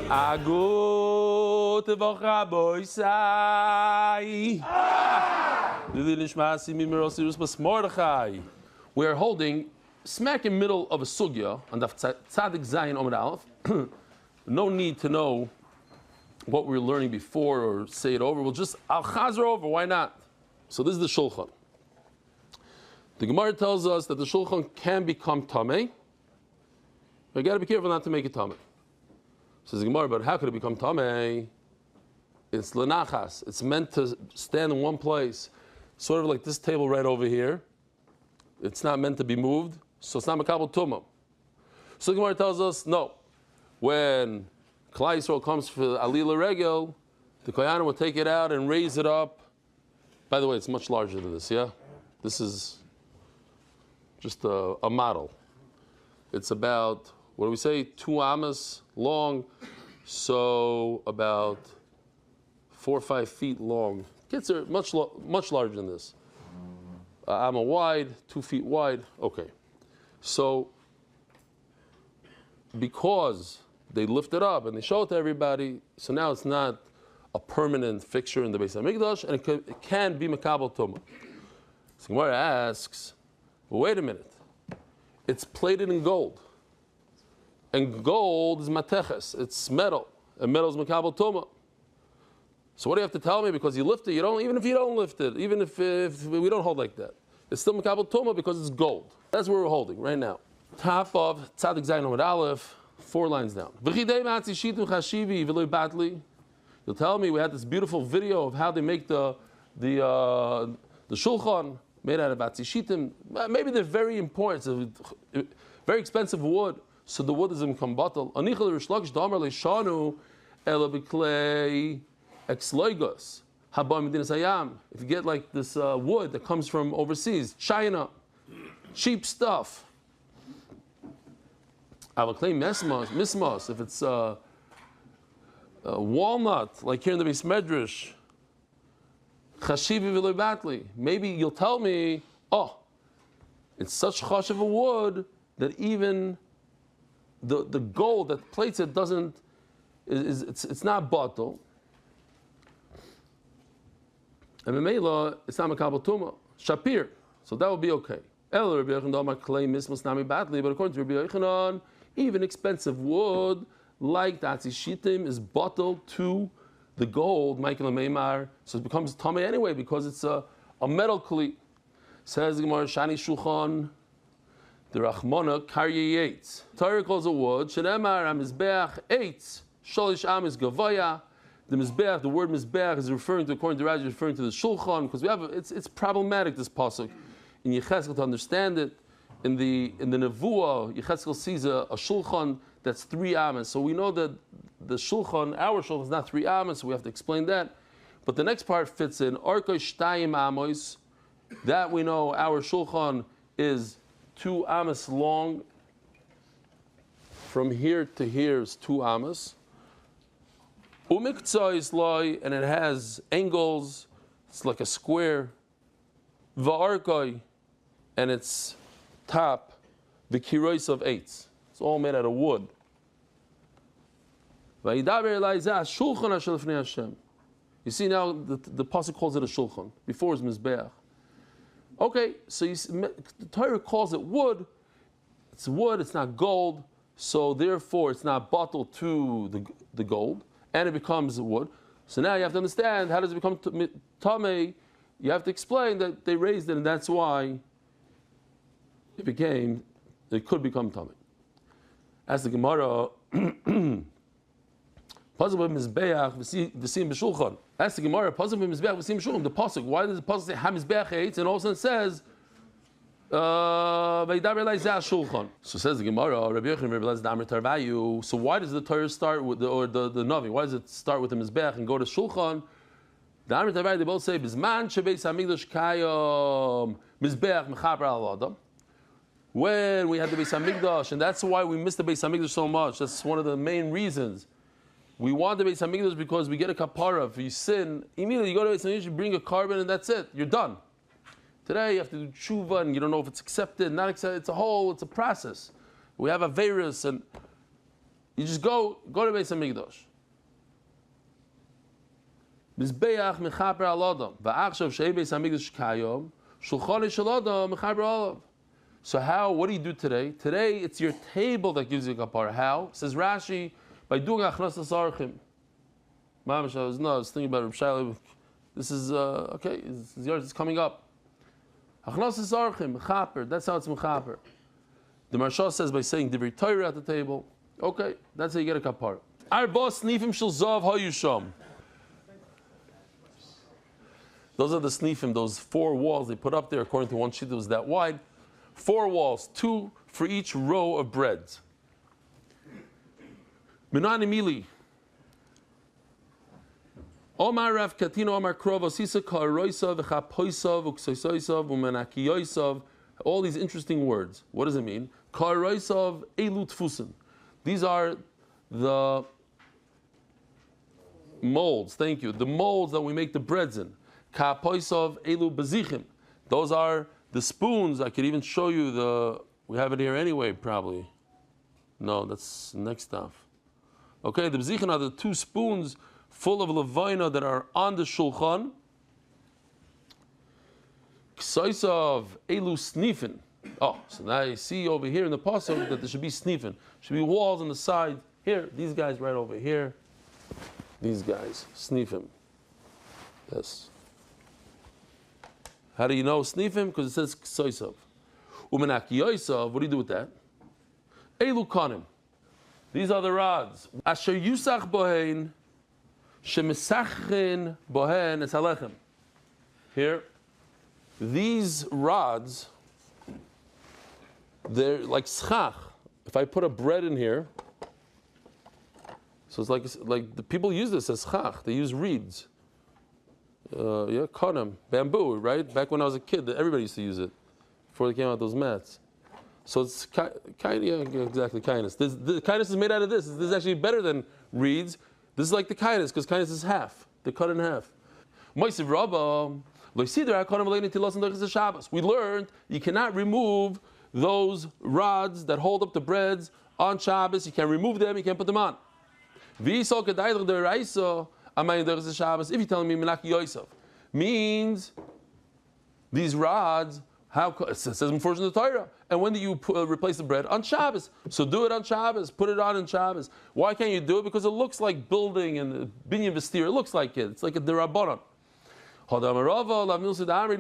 Agut Voch Raboisai. We are holding smack in the middle of a sugya on the Tzadik Zayin Omid Aleph. No need to know what we were learning before or say it over. We'll just Chazarah over. Why not? So this is the Shulchan. The Gemara tells us that the Shulchan can become Tameh. But you got to be careful not to make it Tameh. Says the Gemara, but how could it become Tameh? It's Menachos. It's meant to stand in one place, sort of like this table right over here. It's not meant to be moved, so it's not Makabel Tumah. So the Gemara tells us, no. When Klal Yisrael comes for Alila Regel, the Kohanim will take it out and raise it up. By the way, it's much larger than this, yeah? This is just a model. It's about, what do we say, 2 amas long, so about 4 or 5 feet long. Kids are much larger than this. Amma wide, 2 feet wide. Okay. So, because they lift it up and they show it to everybody, so now it's not a permanent fixture in the Beis HaMikdash, and it can be Makabel Tumah. So Gemara asks, well, wait a minute. It's plated in gold. And gold is mateches. It's metal. And metal is Makabel Tumah. So what do you have to tell me? Because you lift it, even if you don't lift it, even if we don't hold like that, it's still Makabel Tumah because it's gold. That's where we're holding right now. Top of Tzadik Zayin Omid Aleph, 4 lines down. You'll tell me we had this beautiful video of how they make the shulchan made out of atzishitim. Maybe they're very important. It's a very expensive wood, so the wood doesn't become bottle. If you get like this wood that comes from overseas, China, cheap stuff. I will claim mismos, if it's walnut, like here in the Beis Medrash, chashivi v'lo batli. Maybe you'll tell me, oh, it's such chash of a wood that even the gold that plates it doesn't, it's not bottle. And Memela, it's not Makabel Tumah. Shapir. So that would be okay. But according to Rabbi Yochanan, even expensive wood, like the atzishitim, is bottled to the gold, Michael Meimar, so it becomes tamei anyway because it's a metal kli. Says the Gemara, Shani Shulchan, the Rachmona Karye Yates. Torah calls it wood. Shenemar Amizbeach Eitz Sholish Amis Gavoya. The Mizbeach, the word Mizbeach is referring to, according to Rashi, referring to the Shulchan because we have it's problematic, this pasuk in Yecheskel to understand it. In the Nevuah, Yecheskel sees a Shulchan that's 3 amas. So we know that the Shulchan, our Shulchan, is not 3 amas, so we have to explain that. But the next part fits in. Arkoi Shtayim Amos, that we know our Shulchan is 2 amas long. From here to here is 2 amas. Umikza is loy, and it has angles. It's like a square. Va'arkoi, and its top, the kirois of 8. It's all made out of wood. You see now the pasuk calls it a shulchan. Before it's mizbeach. Okay, so the Torah calls it wood. It's wood. It's not gold. So therefore, it's not bottled to the gold, and it becomes wood. So now you have to understand, how does it become tamei? You have to explain that they raised it, and that's why it could become tamei. As the Gemara, puzzle with mizbeach v'sim b'shulchan. As the Gemara, puzzle with mizbeach v'sim b'shulchan. The pasuk. Why does the pasuk say hamizbeach eitz, and all of a sudden says v'yidaber elai zeh shulchan? So says the Gemara, Rabbi Yochanan realized the Amar Tarvayu. So why does the Torah start with the Navi? Why does it start with the mizbeach and go to shulchan? The Amar Tarvayu, they both say bizman shebeis hamikdash kayom mizbeach mechaper al adam. When we had the Beis HaMikdash, and that's why we miss the Beis HaMikdash so much. That's one of the main reasons. We want the Beis HaMikdash because we get a kapara. If you sin, immediately you go to Beis HaMikdash, you bring a carbon, and that's it. You're done. Today you have to do tshuva, and you don't know if it's accepted, not accepted. It's a process. We have a virus, and You just go to Beis Hamikdash. Mizbeach mechaper al adam, va'achshav shei Beis Hamikdash kayom, shulchan shel adam mechaper alav. So how? What do you do today? Today it's your table that gives you kapara. How? Says Rashi, by doing achnasas archim. Mamash, I was thinking about Reb Shaila. This is okay. It's yours. It's coming up. Achnasas archim mechaper. That's how it's mechaper. The Marsha says by saying divrei Torah at the table. Okay, that's how you get a kapara. Arba snifim shel zav hayusham. Those are the snifim, those 4 walls they put up there. According to one sheet, it was that wide. 4 walls, 2 for each row of breads. Minan Emili. Omar Rav Katino Omar Krova Sisa Karoisav Chapoisav Uksoisav Umenakiyoisav. All these interesting words. What does it mean? Karoisav Elu Tfusin. These are the molds. Thank you. The molds that we make the breads in. Kapoisav Elu Bezichim. Those are the spoons. I could even show you we have it here anyway, probably. No, that's next stuff. Okay, the Bezichim are the 2 spoons full of levina that are on the shulchan. Ksaisav Elu Snifin. Oh, so now you see over here in the pasuk that there should be snifin. Should be walls on the side. Here, these guys right over here. These guys, snifim. Yes. How do you know snifim? Because it says ksoisav. Umenakiyoisav, what do you do with that? Elu kanim. These are the rods. Asher yusach bohen, shemesachin bohen es halechem. Here, these rods, they're like schach. If I put a bread in here, so it's like the people use this as schach. They use reeds. Kanim, bamboo, right? Back when I was a kid, everybody used to use it before they came out those mats. So it's exactly kindness. The kindness is made out of this. This is actually better than reeds. This is like the kindness because kindness is half. They're cut in half. We learned you cannot remove those rods that hold up the breads on Shabbos. You can't remove them. You can't put them on. If you're telling me Menachos Yosef means these rods, how it says before in the Torah. And when do you replace the bread? On Shabbos. So do it on Shabbos. Put it on Shabbos. Why can't you do it? Because it looks like building and binyan vestir. It looks like it. It's like a derabanan. No,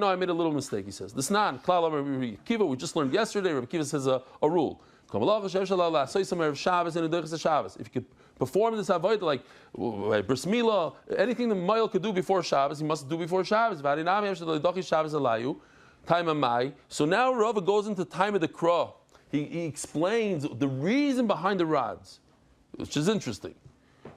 I made a little mistake. He says this not Kiva. We just learned yesterday. Rabbi Kiva says a rule. If you could perform this avodah like bris milah, anything the male could do before Shabbos, he must do before Shabbos. So now Rava goes into time of the crow. He explains the reason behind the rods, which is interesting.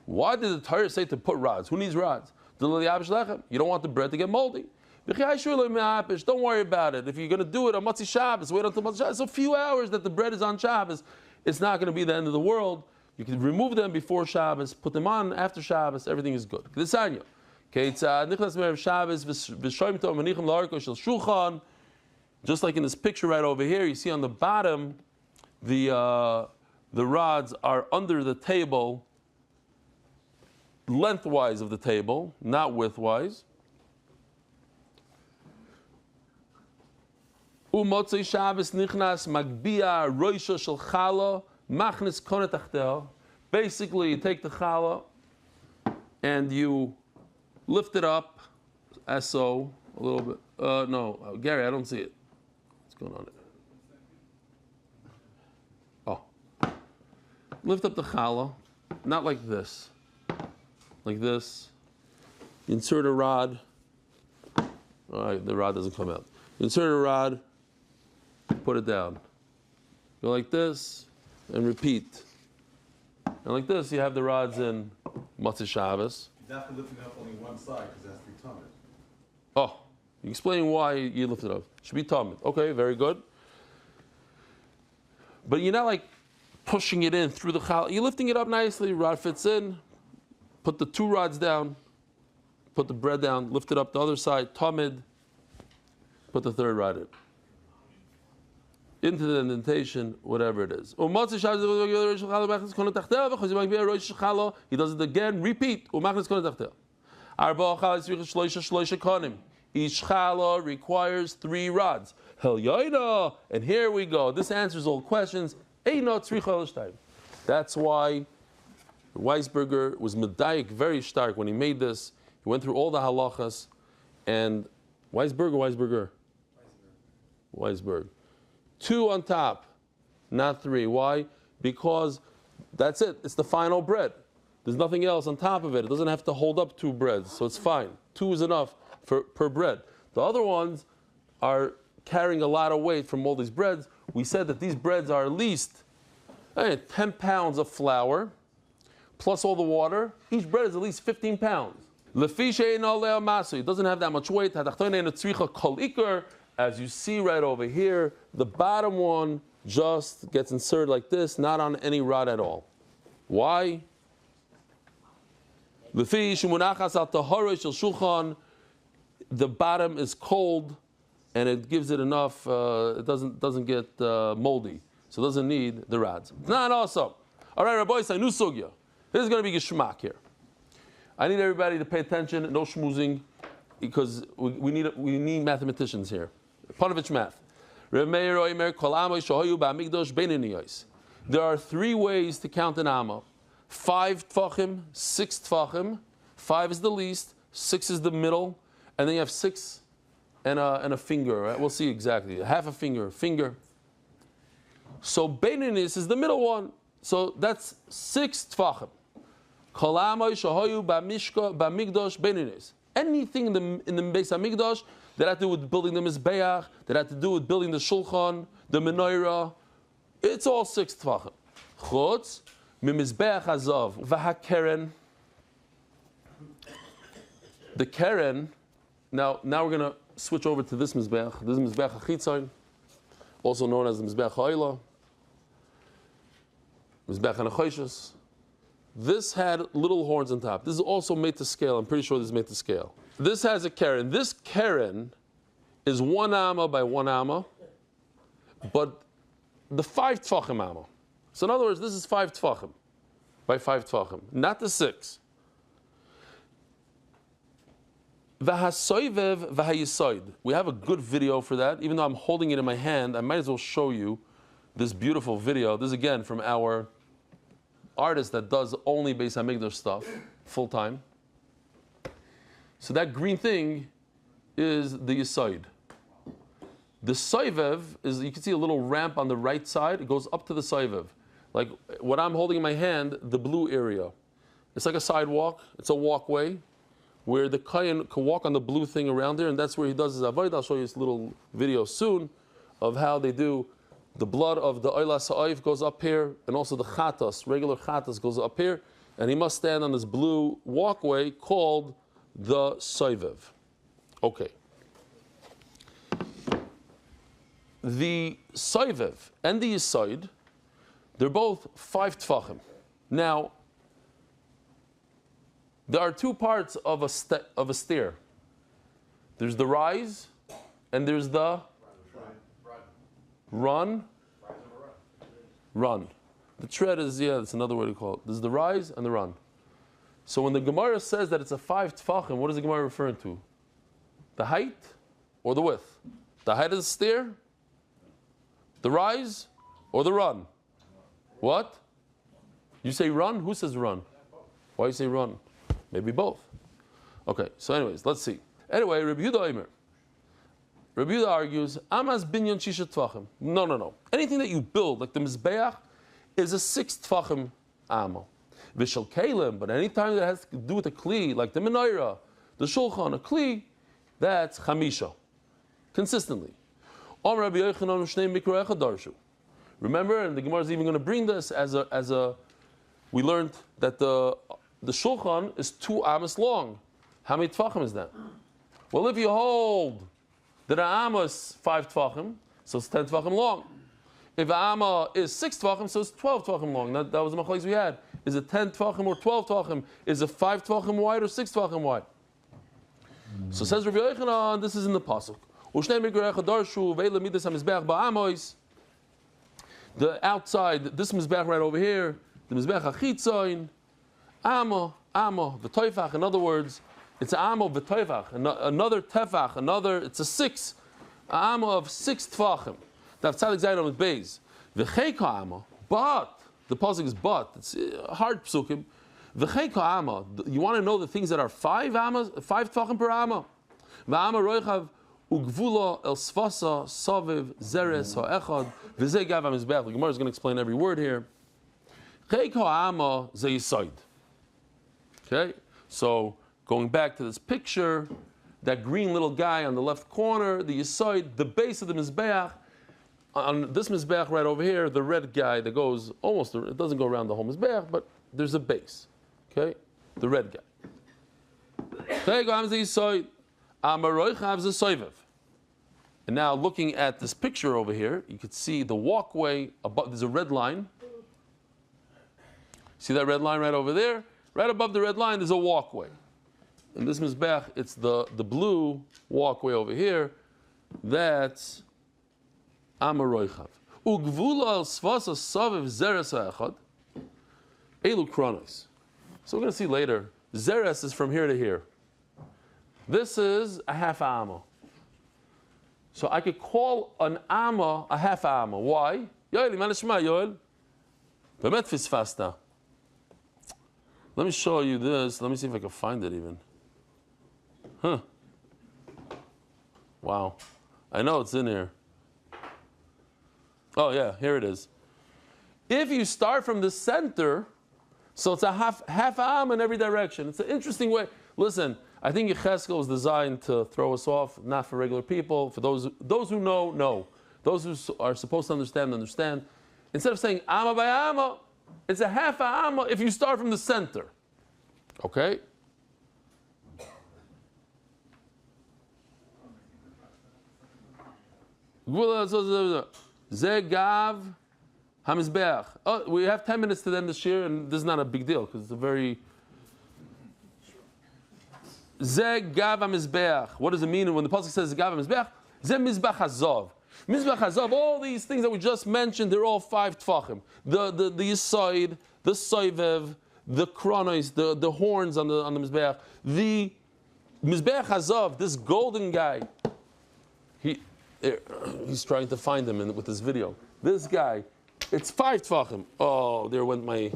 Why did the Torah say to put rods? Who needs rods? You don't want the bread to get moldy. Don't worry about it. If you're going to do it on Matzi Shabbos, wait until Matzi Shabbos. It's a few hours that the bread is on Shabbos. It's not going to be the end of the world. You can remove them before Shabbos, put them on after Shabbos. Everything is good. Just like in this picture right over here, you see on the bottom, the rods are under the table, lengthwise of the table, not widthwise. Umotzei Shabbos nichnas magbia roisha shel chala machnis konet achteo. Basically, you take the challah and you lift it up, as so, a little bit. No, Gary, I don't see it. What's going on there? Oh. Lift up the challah, not like this. Like this. Insert a rod. All right, the rod doesn't come out. Insert a rod, put it down. Go like this, and repeat. And like this, you have the rods in Matzah Shabbos. You're definitely lifting up only one side because that's the tummy. Oh, you explain why you lift it up. It should be tummy. Okay, very good. But you're not like pushing it in through the challah. You're lifting it up nicely, rod fits in, put the 2 rods down, put the bread down, lift it up the other side, tamid, put the 3rd rod in. into the indentation, whatever it is. He does it again, repeat. Each challah requires 3 rods. And here we go. This answers all questions. That's why Weisberger was medayik very stark when he made this. He went through all the halachas, and Weisberg. 2 on top, not 3. Why? Because that's it. It's the final bread. There's nothing else on top of it. It doesn't have to hold up 2 breads, so it's fine. 2 is enough per bread. The other ones are carrying a lot of weight from all these breads. We said that these breads are at least 10 pounds of flour, plus all the water. Each bread is at least 15 pounds. It doesn't have that much weight. As you see right over here, the bottom one just gets inserted like this, not on any rod at all. Why? The bottom is cold, and it gives it enough. It doesn't get moldy, so it doesn't need the rods. It's not awesome. All right, Rabbi, new sugya. This is going to be geschmack here. I need everybody to pay attention. No schmoozing, because we need mathematicians here. Panovich math. There are 3 ways to count an amma: 5 tfachim, 6 tfachim. 5 is the least, 6 is the middle, and then you have 6 and a finger. Right? We'll see exactly. Half a finger. So beininis is the middle one. So that's 6 tfachim. Anything in the Beis Hamikdash that had to do with building the Mizbeach, that had to do with building the Shulchan, the Menorah, it's all 6 tfachim. Chutz mimizbeach hazav v'hakeren. The keren. Now we're going to switch over to this Mizbeach. This is Mizbeach HaChitzon, also known as the Mizbeach HaOila, Mizbeach HaNechoshes. This had little horns on top. This is also made to scale. I'm pretty sure this is made to scale. This has a keren. This keren is 1 amma by 1 amma, but the 5 tfachim amma. So in other words, this is 5 tfachim by 5 tfachim, not the 6. V'hasoivev v'hayisoid. We have a good video for that. Even though I'm holding it in my hand, I might as well show you this beautiful video. This is again from our artist that does only Beis Hamikdash stuff full time. So that green thing is the Yisoid. The Soivev is, you can see a little ramp on the right side. It goes up to the Soivev. Like what I'm holding in my hand, the blue area. It's like a sidewalk. It's a walkway where the Kayan can walk on the blue thing around there, and that's where he does his avodah. I'll show you this little video soon of how they do. The blood of the Oila Sa'if goes up here, and also the Chatas, regular Chatas, goes up here, and he must stand on this blue walkway called the Soivev. Okay. The Soivev and the Yisoid, they're both 5 tfachim. Now, there are 2 parts of a stair. There's the rise, and there's the run. The tread is, that's another way to call it. There's the rise and the run. So when the Gemara says that it's a 5 tfachim, what is the Gemara referring to? The height or the width? The height of the stair? The rise or the run? What? You say run? Who says run? Why you say run? Maybe both. Okay, so anyways, let's see. Anyway, Rabbi Yehuda Omer. Rabbi Yehuda argues, Amas binyan shisha tvachim. No. Anything that you build, like the Mizbeach, is a 6 tvachim amo. Vishal kalim, but anytime that has to do with a kli, like the menorah, the shulchan, a kli, that's chamisha. Consistently. Remember, and the Gemara is even going to bring this as a. We learned that the shulchan is 2 amos long. How many tfachim is that? Well, if you hold that an amma is 5 tfachim, so it's 10 tfachim long. If an amma is 6 tfachim, so it's 12 tfachim long. That was the machlokes we had. Is it 10 tfachim or 12 tfachim? Is it 5 tfachim wide or 6 tfachim wide? So says Rabbi Yochanan, this is in the pasuk. The outside, this Mizbeach right over here, the Mizbeach HaChitzoin, Amo, V'toifach. In other words, it's Amo V'toifach, another Tefach, it's a 6, Amo of 6 Tfachim. That Tzadik Zayin with Beis. V'cheika Amo, but, the pasuk is but, it's hard psukim. V'cheika Amo, you want to know the things that are 5 Tfachim per Amo. V'Amo Roichav, Ugvula el Sfasa, Saviv, Zeres, Ha'echad, V'zeh Gav HaMizbeach. The Gemara is going to explain every word here. Cheika Amo Ze Yisoid. Okay, so going back to this picture, that green little guy on the left corner, the Yisoid, the base of the Mizbeach, on this Mizbeach right over here, the red guy that goes almost, it doesn't go around the whole Mizbeach, but there's a base. Okay, the red guy. And now looking at this picture over here, you could see the walkway above, there's a red line. See that red line right over there? Right above the red line, there's a walkway. In this Mizbeach, it's the blue walkway over here. That's Amaroichav. Ugvula al svasa saviv zeres ha'echad. Elu kronos. So we're going to see later. Zeres is from here to here. This is a half amma. So I could call an amma a half amma. Why? Yoel, man shema Yoel. Bemet fisfasta. Let me show you this. Let me see if I can find it even. Huh. Wow. I know it's in here. Oh yeah, here it is. If you start from the center, so it's a half am in every direction. It's an interesting way. Listen, I think Yecheskel was designed to throw us off, not for regular people. For those who know. Those who are supposed to understand. Instead of saying amma by amma, it's a half amma if you start from the center. Okay? Zegav Hamizbeach. Oh, we have 10 minutes to end this year, and this is not a big deal because it's a very. Zegav Hamizbeach. What does it mean when the pasuk says Zegav Hamizbeach? Ze Mizbach Hazov. Mizbach Hazov. All these things that we just mentioned, they're all 5 tfachim. The Yisoid, the Soivev, the Kronos, the horns on the Mizbeach. The Mizbeach Hazov. This golden guy. He's trying to find him with this video. This guy, it's 5 tfachim. Oh, there went my.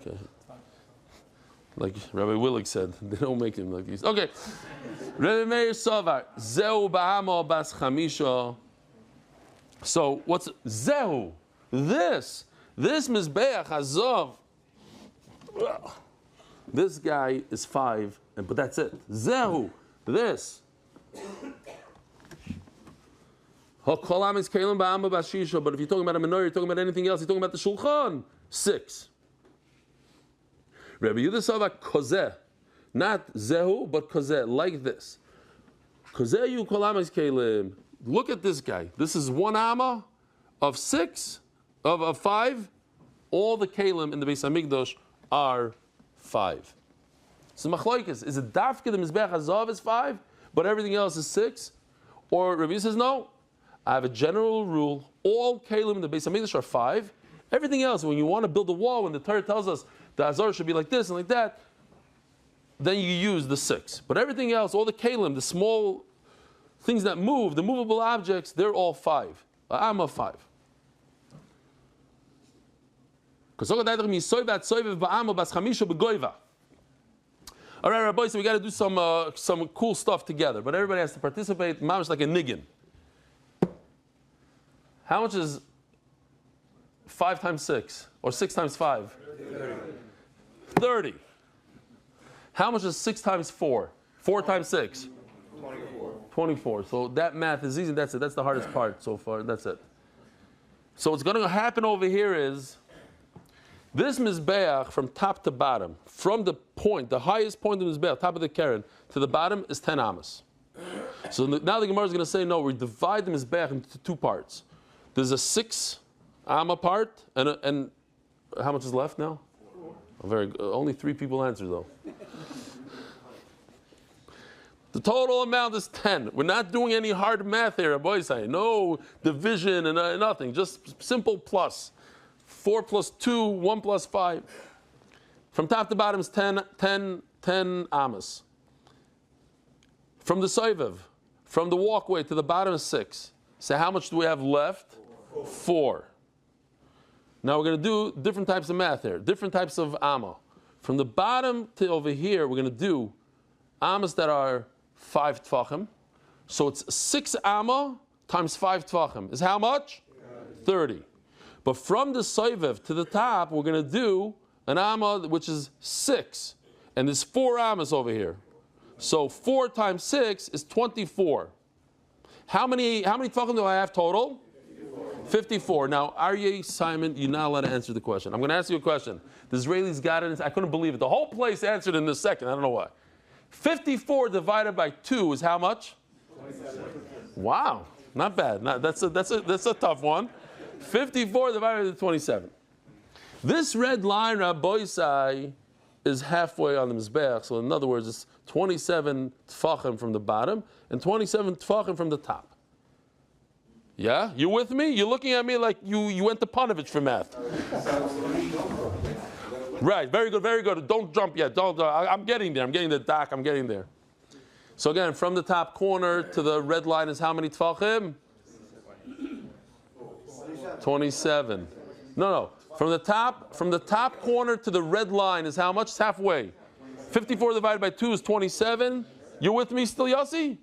Okay. Like Rabbi Willig said, they don't make him like these. Okay. Rabbi Meir Sovar. Zehu ba'amo bas chamisha. So what's Zehu? This Mizbeach Hazov. This guy is 5, but that's it. Zehu. This. But if you're talking about a menorah, you're talking about anything else, you're talking about the shulchan. 6. Rabbi Yehuda saw about kozeh, not zehu, but kozeh, like this. Kozeh you kolamis kelim. Look at this guy. This is 1 amma of 6, of 5. All the kelim in the Beis Hamikdash are 5. So machloikis, is it dafke the Mizbeach Hazav is 5, but everything else is 6? Or Rabbi says no. I have a general rule. All kelim in the Beis Hamikdash are 5. Everything else, when you want to build a wall, when the Torah tells us the Azor should be like this and like that, then you use the 6. But everything else, all the kelim, the small things that move, the movable objects, they're all 5. I'm a 5. All right, Rabbi, so we got to do some cool stuff together, but everybody has to participate. Mamish like a niggin. How much is 5 times 6? Or 6 times 5? 30. How much is 6 times 4? 4 times 6? 24. So that math is easy. That's it. That's the hardest part so far. That's it. So what's going to happen over here is this Mizbeach from top to bottom, from the point, the highest point of the Mizbeach, top of the Keren, to the bottom is 10 amas. So now the Gemara is going to say, no, we divide the Mizbeach into 2 parts. There's a 6 amma part, and how much is left now? Only 3 people answered though. The total amount is 10. We're not doing any hard math here, boys. No division and nothing. Just simple plus. 4 plus 2, 1 plus 5. From top to bottom is 10 amas. From the soivev, from the walkway to the bottom is 6. So how much do we have left? 4. Now we're going to do different types of math here. Different types of amma. From the bottom to over here, we're going to do amas that are 5 tfachim. So it's 6 amma times 5 tfachim. Is how much? 30. But from the soivev to the top, we're going to do an amma which is 6. And there's 4 amas over here. So 4 times 6 is 24. How many tfachim do I have total? 54. Now, Aryeh, Simon, you're not allowed to answer the question. I'm going to ask you a question. The Israelis got it. I couldn't believe it. The whole place answered in this second. I don't know why. 54 divided by 2 is how much? 27. Wow, not bad. That's a tough one. 54 divided by 27. This red line, Rabbi Isai, is halfway on the Mizbeach. So in other words, it's 27 tfachim from the bottom and 27 tfachim from the top. Yeah? You with me? You're looking at me like you went to Panovich for math. Right, very good, very good. Don't jump yet. I'm getting there. I'm getting the doc. I'm getting there. So again, from the top corner to the red line is how many tfachim? 27. No. From the top corner to the red line is how much? It's halfway. 54 divided by 2 is 27. You with me still, Yossi?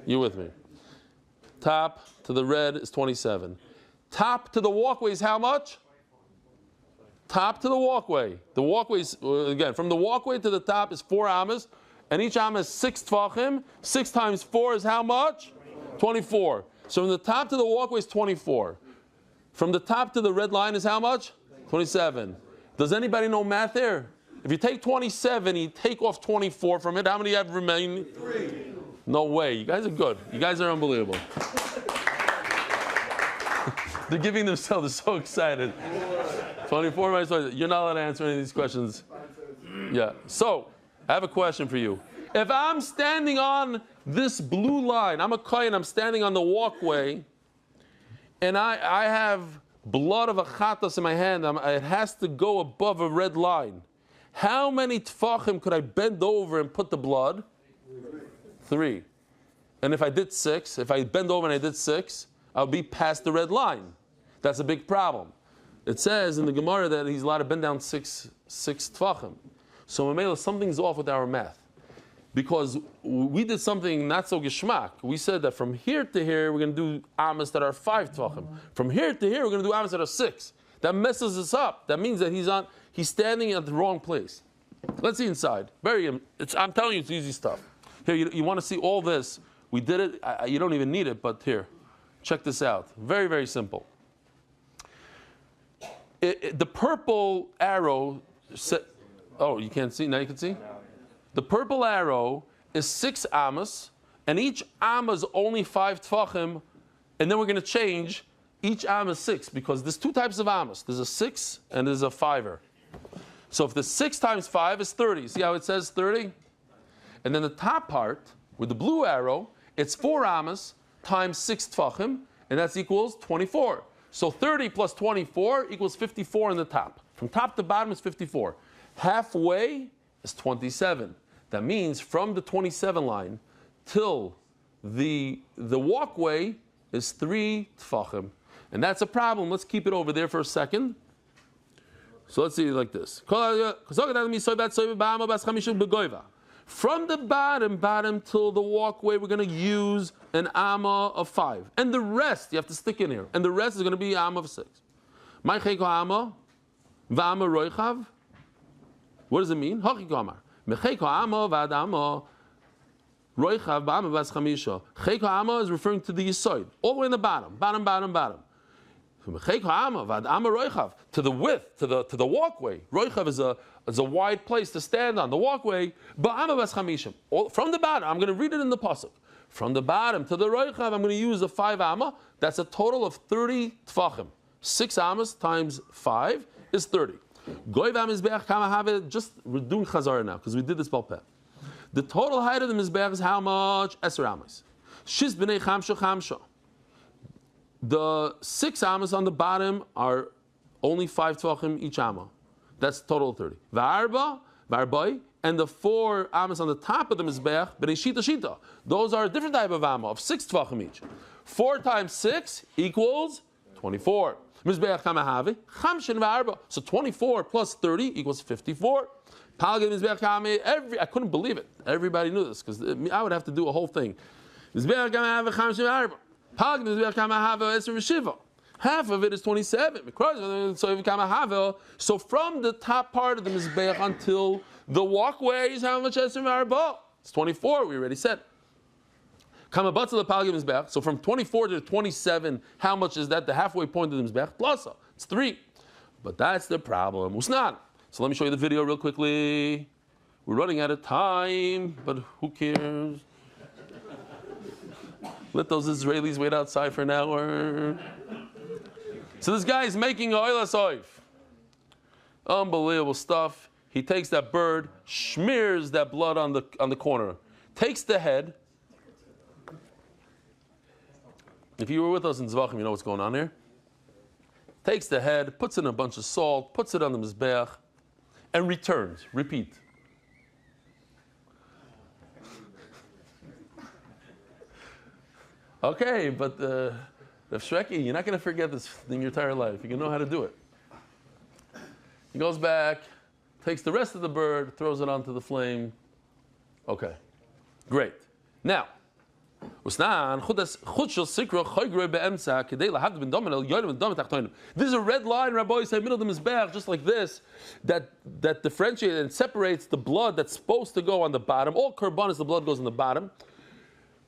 You with me? Top to the red is 27. Top to the walkway is how much? Top to the walkway. The walkways, again, from the walkway to the top is 4 amas, and each amma is 6 tfachim. 6 times 4 is how much? 24. So from the top to the walkway is 24. From the top to the red line is how much? 27. Does anybody know math there? If you take 27, you take off 24 from it, how many have remaining? 3. No way. You guys are good. You guys are unbelievable. They're giving themselves, they're so excited. 24 minus 20. You're not allowed to answer any of these questions. Yeah. So, I have a question for you. If I'm standing on this blue line, I'm a kohen, I'm standing on the walkway, and I have blood of a chatas in my hand, it has to go above a red line. How many tfachim could I bend over and put the blood? 3. And if I did 6, if I bend over and I did 6, I'll be past the red line. That's a big problem. It says in the Gemara that he's allowed to bend down 6 tfachim. So Mamela, something's off with our math. Because we did something not so geschmack. We said that from here to here, we're going to do amas that are 5 tfachim. From here to here, we're going to do amas that are 6. That messes us up. That means that he's standing at the wrong place. Let's see inside. I'm telling you, it's easy stuff. Here, you want to see all this. We did it. You don't even need it, but here. Check this out. Very, very simple. The purple arrow, oh, you can't see? Now you can see? The purple arrow is 6 amas, and each amma is only 5 tfachim, and then we're going to change each amma is 6, because there's 2 types of amas. There's a 6 and there's a 5er. So if the 6 times 5 is 30, see how it says 30? And then the top part, with the blue arrow, it's 4 amas times 6 tfachim, and that equals 24. So 30 plus 24 equals 54 in the top. From top to bottom is 54. Halfway is 27. That means from the 27 line till the walkway is 3 tfachim. And that's a problem. Let's keep it over there for a second. So let's see it like this. From the bottom till the walkway, we're going to use an amma of 5. And the rest, you have to stick in here. And the rest is going to be amma of 6. What does it mean? Amma is referring to the yisoid, all the way in the bottom. To the width, to the walkway. Roichav is a wide place to stand on. The walkway, from the bottom, I'm going to read it in the pasuk. From the bottom to the Roichav, I'm going to use a 5 amma. That's a total of 30 tfachim. 6 ammas times 5 is 30. Just we're doing Chazarah now, because we did this balpeh. The total height of the Mizbeach is how much? Eser amas. Shiz b'nei chamsha chamsha. The 6 amas on the bottom are only 5 tvachim each amma. That's total 30. V'arba, v'arbai, and the 4 amas on the top of the Mizbeach, b'nei shita shita. Those are a different type of amma, of 6 tvachim each. 4 times 6 equals 24. Mizbeach kamahave, chamshin v'arba. So 24 plus 30 equals 54. Palgim Mizbeach kameh, I couldn't believe it. Everybody knew this, because I would have to do a whole thing. Mizbeach kamahave, chamshin v'arba. Palgim Mizbeach kamahave, eser v'shiva. Half of it is 27. So from the top part of the Mizbeach until the walkway is how much Eser v'arba? It's 24, we already said. So from 24 to 27, how much is that? The halfway point of the Mizbeach? Plus, it's 3. But that's the problem. Usnan. So let me show you the video real quickly. We're running out of time, but who cares? Let those Israelis wait outside for an hour. So this guy is making a oilas oif. Unbelievable stuff. He takes that bird, smears that blood on the corner, takes the head. If you were with us in Zvachim, you know what's going on there. Takes the head, puts in a bunch of salt, puts it on the Mizbeach, and returns. Repeat. Okay, but Rav Shreki, you're not going to forget this in your entire life. You're going to know how to do it. He goes back, takes the rest of the bird, throws it onto the flame. Okay, great. Now, this is a red line, Rabbi say, middle of the Mizbeach, just like this, that differentiates and separates the blood that's supposed to go on the bottom. All korbanos, the blood goes on the bottom.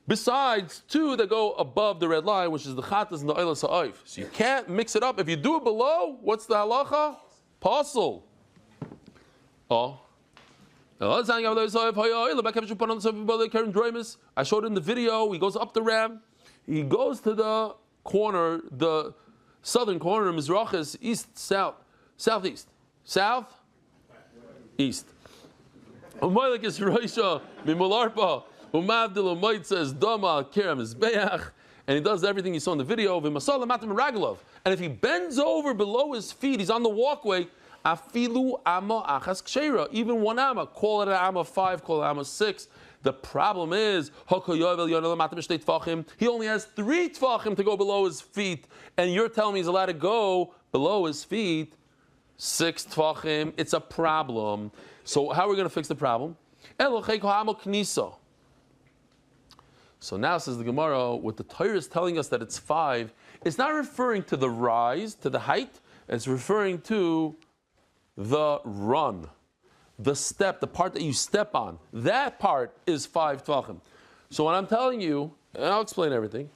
Besides 2 that go above the red line, which is the chatas and the oilas ha'oif. So you can't mix it up. If you do it below, what's the halacha? Pasul. Oh. I showed in the video, he goes up the ram, he goes to the corner, the southern corner of Mizrachis, east, south, southeast, south, east. Says Dama Kerem is Beach, and he does everything you saw in the video. And if he bends over below his feet, he's on the walkway. Afilu amma achas ksheira, even 1 amma. Call it an amma 5, call it an amma 6. The problem is he only has 3 tvachim to go below his feet, and you're telling me he's allowed to go below his feet 6 tvachim. It's a problem. So how are we going to fix the problem? So now says the Gemara, what the Torah is telling us that it's 5, it's not referring to the rise, to the height, it's referring to the run, the step, the part that you step on. That part is 5 tvachim. So when I'm telling you, and I'll explain everything,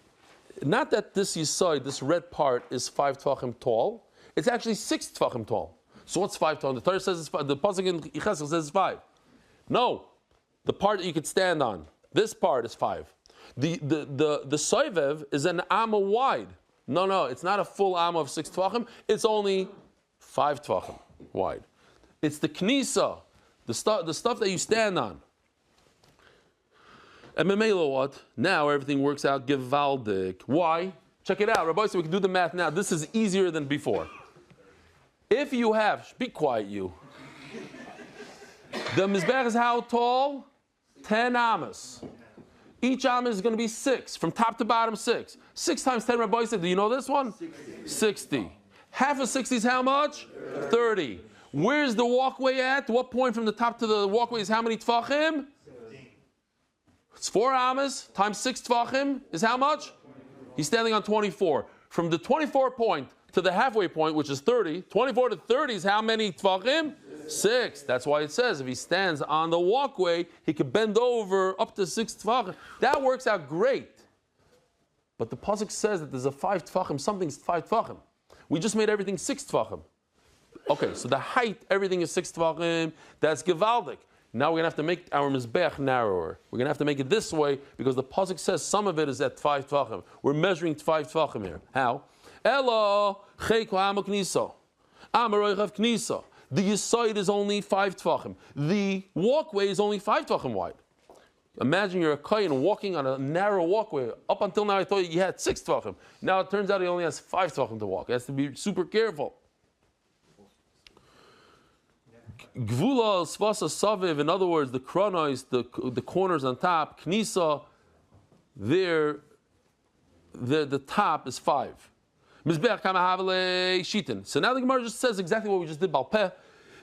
not that this yesod, this red part is 5 tvachim tall, it's actually 6 tvachim tall. So what's 5 tvachim? The Torah says it's 5, the pasuk in Yecheskel says it's 5. No, the part that you could stand on, this part is 5. The soivev is an amma wide. No, it's not a full amma of 6 tvachim. It's only 5 tvachim wide. It's the knisa, the stuff that you stand on. And memela what? Now everything works out gevaldik. Why? Check it out, Rabbi. So we can do the math now. This is easier than before. If you have, be quiet, you. The mizbeach is how tall? 10 amas. Each amma is going to be 6, from top to bottom 6. 6 times 10, Rabbi said, do you know this one? 60. Half of 60 is how much? 30. Where's the walkway at? What point from the top to the walkway is how many tvachim? 15. It's 4 amas times 6 tvachim is how much? He's standing on 24. From the 24 point to the halfway point, which is 30, 24 to 30 is how many tvachim? 6. That's why it says if he stands on the walkway, he can bend over up to 6 tvachim. That works out great. But the pasuk says that there's a 5 tvachim, something's 5 tvachim. We just made everything 6 tvachim. Okay, so the height, everything is 6 tvachim. That's gevaldik. Now we're going to have to make our mizbeach narrower. We're going to have to make it this way because the pasuk says some of it is at 5 tvachim. We're measuring 5 tvachim here. How? Elo cheiko ha'ama kniso. Amaroichav kniso. The yesod is only 5 tvachim. The walkway is only 5 tvachim wide. Imagine you're a kohen walking on a narrow walkway. Up until now, I thought you had 6 tvachim. Now it turns out he only has 5 tvachim to walk. He has to be super careful. Gvula svasa saviv. In other words, the kronos, the corners on top, knisa, there, the top is 5. Mizbeach kama havale shitin. So now the Gemara just says exactly what we just did. Balpeh.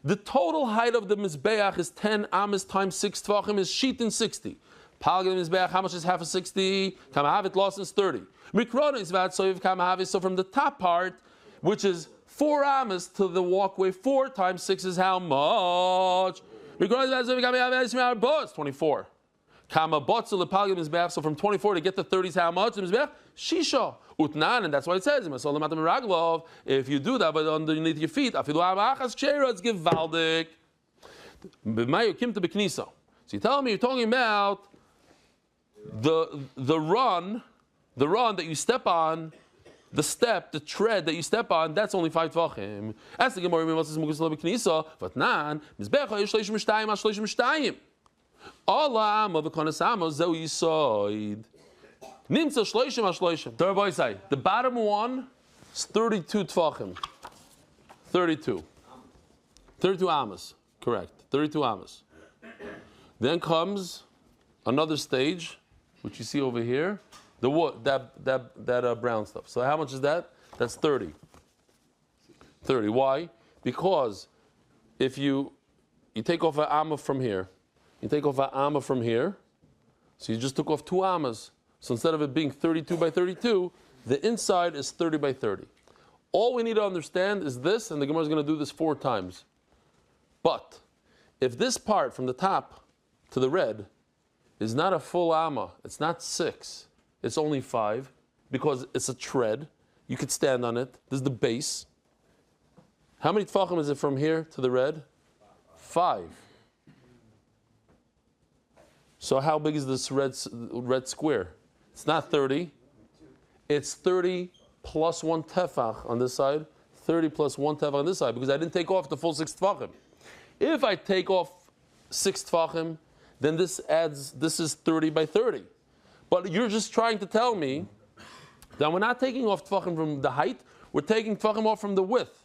The total height of the mizbeach is 10 amas times 6 tvachim is shitin 60. Palgal mizbeach, how much is half of 60? Kama havit lost is 30. Mikrono is vat soiv kama havit. So from the top part, which is 4 amas to the walkway, 4 times 6 is how much? Mikrono is vat soiv kama havit is 24. Kama botzel lepalgal mizbeach. So from 24 to get to 30 is how much? The mizbeach shisha. Utnan, and that's why it says, if you do that, but underneath your feet, it's givaldik. So you tell me you're talking about the run that you step on, the tread that you step on, that's only 5 tvachim. As the Gemara says, but nan, mizbecha yishleish mishtayim, ashleish mishtayim. Allah amav zeu yisoid. Nimtza shloishim ashloishim. The bottom one is 32 tvachim. 32 amas. Correct. 32 amas. Then comes another stage, which you see over here. The wood, that brown stuff. So how much is that? That's 30. 30. Why? Because if you take off an amma from here, so you just took off 2 amas. So instead of it being 32 by 32, the inside is 30 by 30. All we need to understand is this, and the Gemara is going to do this 4 times. But if this part from the top to the red is not a full amma, it's not 6, it's only 5, because it's a tread, you could stand on it. This is the base. How many tfachim is it from here to the red? 5. So how big is this red square? It's not 30. It's 30 plus 1 tefach on this side, 30 plus 1 tefach on this side, because I didn't take off the full 6 tefachim. If I take off 6 tefachim, then this is 30 by 30. But you're just trying to tell me that we're not taking off tefachim from the height, we're taking tefachim off from the width.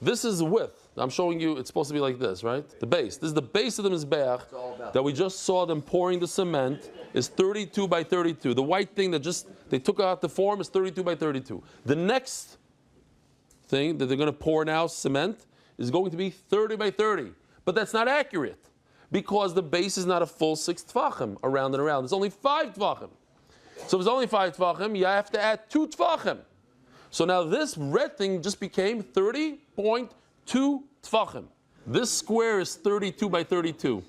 This is width. I'm showing you, it's supposed to be like this, right? The base. This is the base of the mizbeach that we just saw them pouring the cement is 32 by 32. The white thing that they took out the form is 32 by 32. The next thing that they're going to pour now, cement, is going to be 30 by 30. But that's not accurate because the base is not a full 6 tefachim around and around. It's only 5 tefachim. So if it's only 5 tefachim, you have to add 2 tefachim. So now this red thing just became 30.2 tefachim. This square is 32 by 32.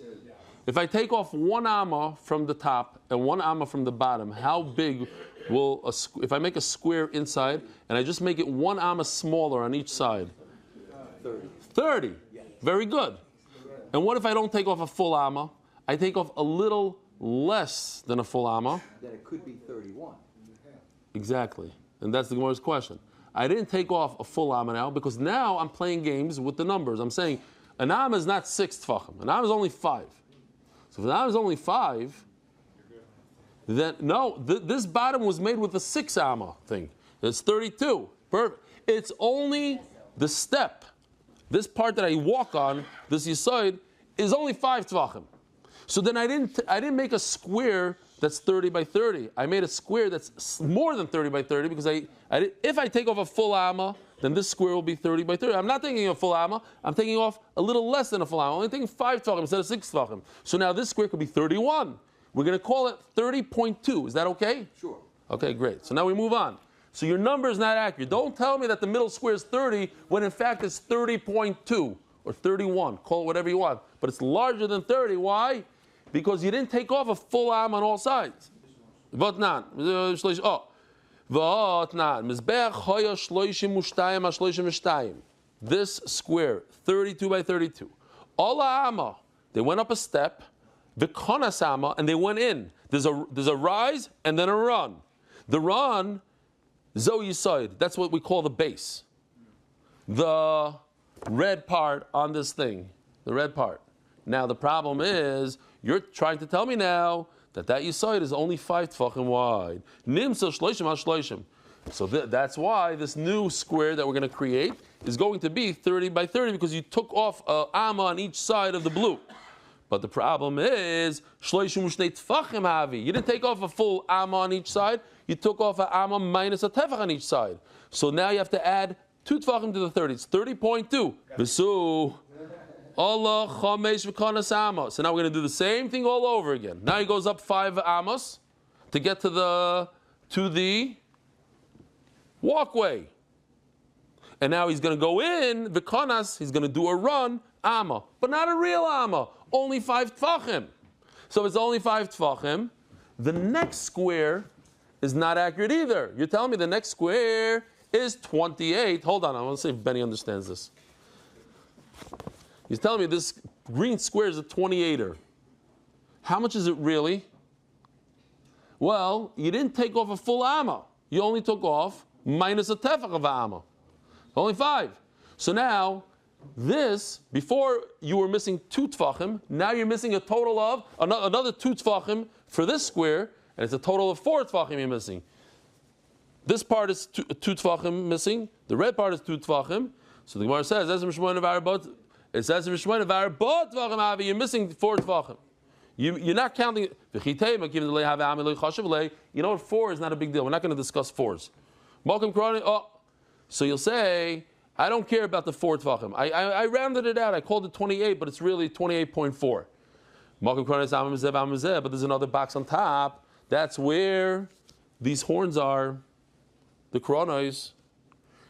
If I take off 1 amma from the top and 1 amma from the bottom, how big will if I make a square inside and I just make it 1 amma smaller on each side? 30. Very good. And what if I don't take off a full amma? I take off a little less than a full amma. Then it could be 31. Exactly. And that's the Gemara's question. I didn't take off a full amma now because now I'm playing games with the numbers. I'm saying an amma is not 6 tefachim. An amma is only 5. So if an amma is only 5, then no, this bottom was made with a 6 amma thing. It's 32. Perfect. It's only the step. This part that I walk on, this yesod, is only 5 tefachim. So then I didn't make a square that's 30 by 30. I made a square that's more than 30 by 30 because if I take off a full amma, then this square will be 30 by 30. I'm not taking a full amma. I'm taking off a little less than a full amma. I'm only taking 5 tefachim instead of 6 tefachim. So now this square could be 31. We're going to call it 30.2. Is that okay? Sure. Okay, great. So now we move on. So your number is not accurate. Don't tell me that the middle square is 30 when in fact it's 30.2 or 31. Call it whatever you want. But it's larger than 30. Why? Because you didn't take off a full am on all sides. Votnan. This square, 32 by 32. Ola ama. They went up a step. V'konas ama, and they went in. There's a rise and then a run. The run, zo yisoid. That's what we call the base. The red part on this thing. The red part. Now the problem is You're trying to tell me now that Yisoid is only 5 tefachim wide. Nimsa shloishim al shloishim. So that's why this new square that we're going to create is going to be 30 by 30 because you took off a amma on each side of the blue. But the problem is, shloishim ushnei tefachim havi. You didn't take off a full amma on each side. You took off a amma minus a tefach on each side. So now you have to add 2 tefachim to the 30. It's 30.2. V'su Allah chamesh v'kanas amos. So now we're going to do the same thing all over again. Now he goes up 5 amos to get to the walkway. And now he's going to go in, v'kanas, he's going to do a run, amma. But not a real amma, only 5 tefachim. So it's only 5 tefachim. The next square is not accurate either. You're telling me the next square is 28. Hold on, I want to see if Benny understands this. He's telling me this green square is a 28er. How much is it really? Well, you didn't take off a full amma. You only took off minus a tefach of amma. Only 5. So now, this, before you were missing 2 tefachim, now you're missing a total of another 2 tefachim for this square, and it's a total of 4 tefachim you're missing. This part is 2 tefachim missing, the red part is 2 tefachim. So the Gemara says, it says in Rishmoin of our both tefachim havi, you're missing 4 tefachim. You're not counting. You know what? 4 is not a big deal. We're not going to discuss 4s. So you'll say, I don't care about the 4 tefachim. I rounded it out. I called it 28, but it's really 28.4. But there's another box on top. That's where these horns are, the kronos.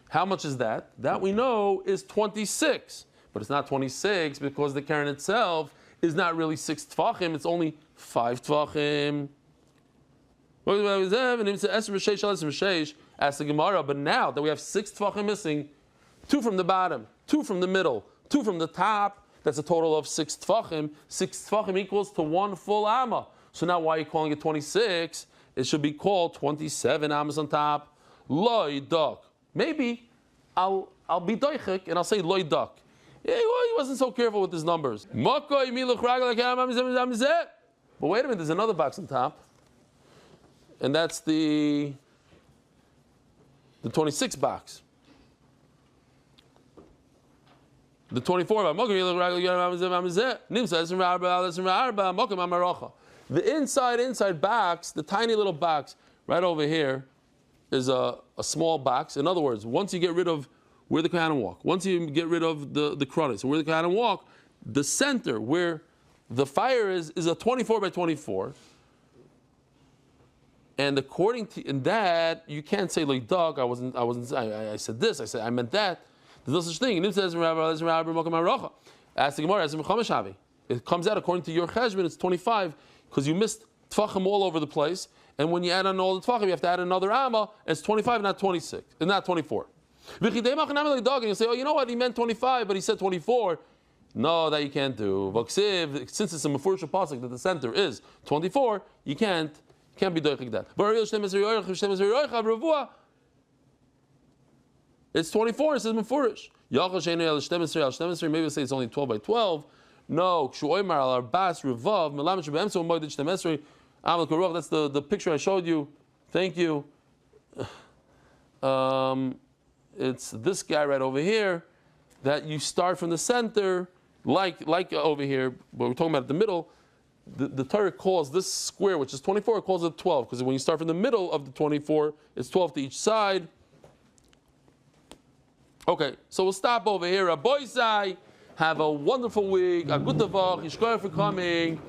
How much is that? That we know is 26. But it's not 26 because the keren itself is not really 6 tefachim. It's only 5 tefachim. Ask the Gemara, but now that we have 6 tefachim missing, 2 from the bottom, 2 from the middle, 2 from the top, that's a total of 6 tefachim. 6 tefachim equals to 1 full amma. So now why are you calling it 26? It should be called 27 ammas on top. Loi duk. Maybe I'll be doichik and I'll say loi duk. Yeah, well, he wasn't so careful with his numbers. But wait a minute, there's another box on top. And that's the 26 box. The 24 box. The inside box, the tiny little box right over here, is a small box. In other words, once you get rid of where the Kohanim walk, once you get rid of the kronos, where the Kohanim walk, the center where the fire is a 24 by 24. And according to in that, you can't say like dog. I said this. I meant that. There's no such thing. Ask the Gemara. It comes out according to your cheshbon. It's 25 because you missed tefachim all over the place. And when you add on all the tefachim, you have to add another amma. And it's 25, not 26, and not 24. And you say, oh, you know what? He meant 25, but he said 24. No, that you can't do. Since it's a mefurish pasuk that the center is 24, you can't be doing like that. It's 24. It says mefurish. Maybe we say it's only 12 by 12. No, that's the picture I showed you. Thank you. It's this guy right over here that you start from the center, like over here, but we're talking about the middle. The Torah calls this square, which is 24, it calls it 12, because when you start from the middle of the 24, it's 12 to each side. Okay, so we'll stop over here. Rabboisai, have a wonderful week. A good Voch. Yishkoyach for coming.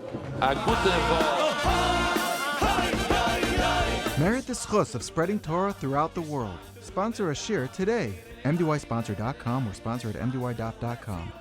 A good Voch. Merit the schus of spreading Torah throughout the world. Sponsor a shir today. MDYsponsor.com or sponsor at MDY.com.